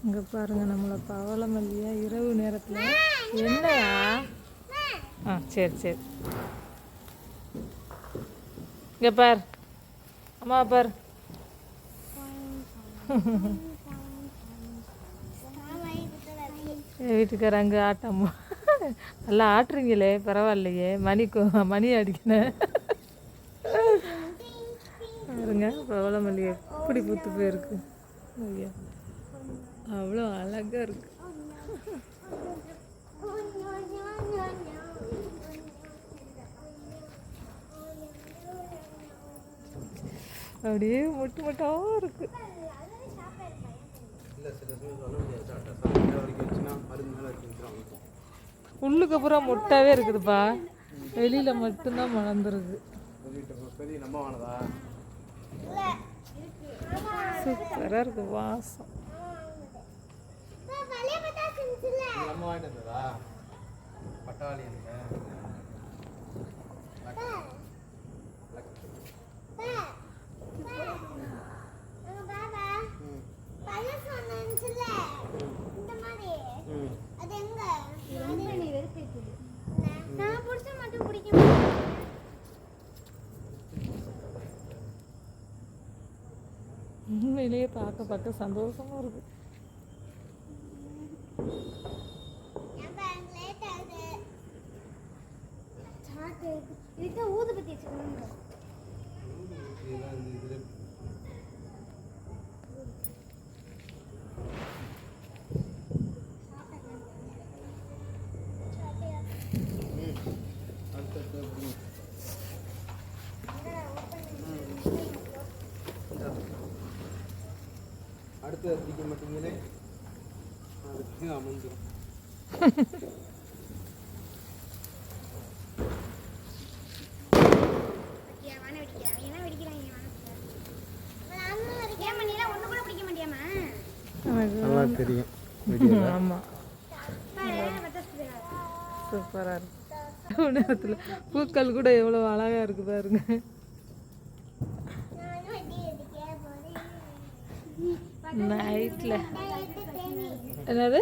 இங்கே பாருங்கள் நம்மளை பவளமல்லியா இரவு நேரத்தில் என்னையா சரி சரி இங்கே பார் அம்மா பார் வீட்டுக்கார அங்கே ஆட்டம்மா நல்லா ஆட்டுறீங்களே பரவாயில்லையே மணி அடிக்கணும் பாருங்க பவளமல்லி எப்படி பூத்து போயிருக்கு ஐயா அவ்வளோ அழகாக இருக்கு அப்படியே மொட்டு மொட்டாக இருக்கு உள்ளுக்கு அப்புறம் மொட்டாவே இருக்குதுப்பா வெளியில் மட்டும்தான் மலர்ந்துருக்கு சூப்பராக இருக்கு வாசம் உண்மையிலேயே பார்க்க சந்தோஷமா இருக்கு அடுத்து பிடிக்க மாட்டீங்களே அதுக்கு அமைஞ்சிடும் நல்லா தெரியும் ஆமாம் சூப்பராக இருக்கு நேரத்தில் பூக்கள் கூட எவ்வளோ அழகாக இருக்கு பாருங்க நைட்டில் என்னது